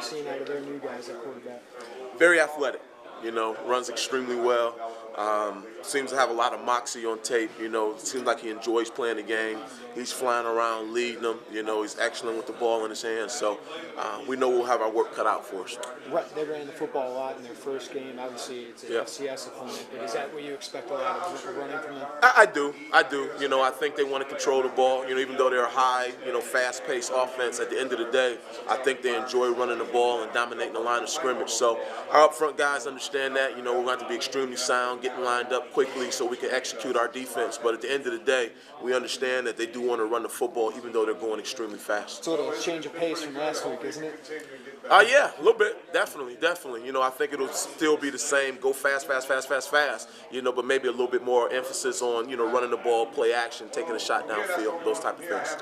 seeing out of their new guys at quarterback? Very athletic, runs extremely well. Seems to have a lot of moxie on tape. Seems like he enjoys playing the game. He's flying around, leading them. He's excellent with the ball in his hands. So we know we'll have our work cut out for us. Right, they ran the football a lot in their first game. Obviously, it's an FCS opponent, but is that what you expect a lot of running from them? I do. I think they want to control the ball. Even though they're a high, fast-paced offense, at the end of the day, I think they enjoy running the ball and dominating the line of scrimmage. So our up-front guys understand that. We're going to have to be extremely sound, getting lined up quickly so we can execute our defense. But at the end of the day, we understand that they do want to run the football, even though they're going extremely fast. It's a little change of pace from last week, isn't it? Yeah, a little bit. Definitely. I think it'll still be the same. Go fast. But maybe a little bit more emphasis on, running the ball, play action, taking a shot downfield, those type of things.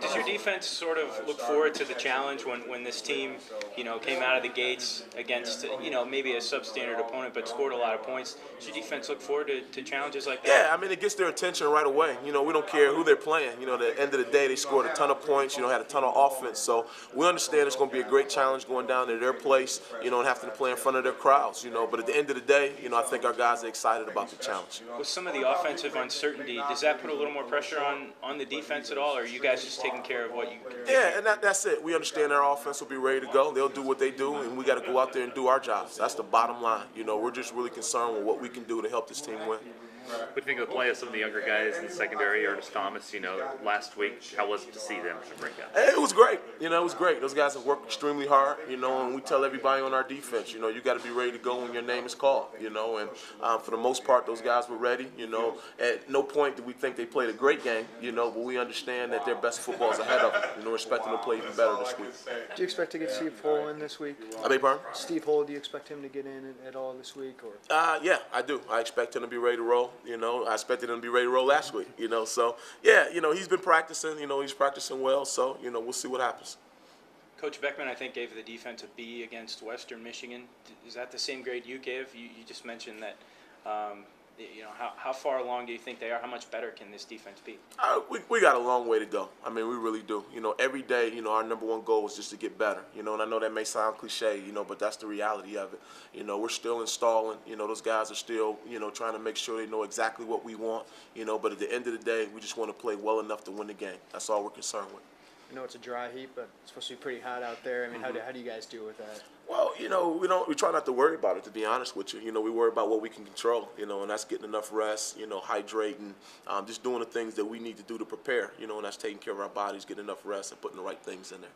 Does your defense sort of look forward to the challenge when this team, came out of the gates against, maybe a substandard opponent but scored a lot of points? Does your defense look forward to challenges like that? Yeah, it gets their attention right away. We don't care who they're playing. At the end of the day, they scored a ton of points, had a ton of offense. So we understand it's going to be a great challenge going down to their place, and having to play in front of their crowds, But at the end of the day, I think our guys are excited about the challenge. With some of the offensive uncertainty, does that put a little more pressure on the defense at all, or are you guys just taking care of what you can do? Yeah, and that's it. We understand our offense will be ready to go. They'll do what they do, and we got to go out there and do our jobs. That's the bottom line. We're just really concerned with what we can do to help this team win. What do you think of the play of some of the younger guys in the secondary? Ernest Thomas, last week, how was it to see them break out? It was great. It was great. Those guys have worked extremely hard, and we tell everybody on our defense, you got to be ready to go when your name is called, and for the most part, those guys were ready, At no point did we think they played a great game, but we understand that their best football is ahead of them, expecting them to play even better this week. Do you expect to get Steve Hull in this week? I beg your pardon? Steve Hull, do you expect him to get in at all this week? Or? Yeah, I do. I expect him to be ready to roll. I expected him to be ready to roll last week. So yeah, he's been practicing. He's practicing well. So we'll see what happens. Coach Beckman, I think, gave the defense a B against Western Michigan. Is that the same grade you gave? You just mentioned that. How far along do you think they are? How much better can this defense be? We got a long way to go. We really do. Every day, our number one goal is just to get better. And I know that may sound cliche, but that's the reality of it. We're still installing. Those guys are still, trying to make sure they know exactly what we want. But at the end of the day, we just want to play well enough to win the game. That's all we're concerned with. I know it's a dry heat, but it's supposed to be pretty hot out there. How do you guys deal with that? Well, we try not to worry about it, to be honest with you. We worry about what we can control, and that's getting enough rest, hydrating, just doing the things that we need to do to prepare, and that's taking care of our bodies, getting enough rest, and putting the right things in there.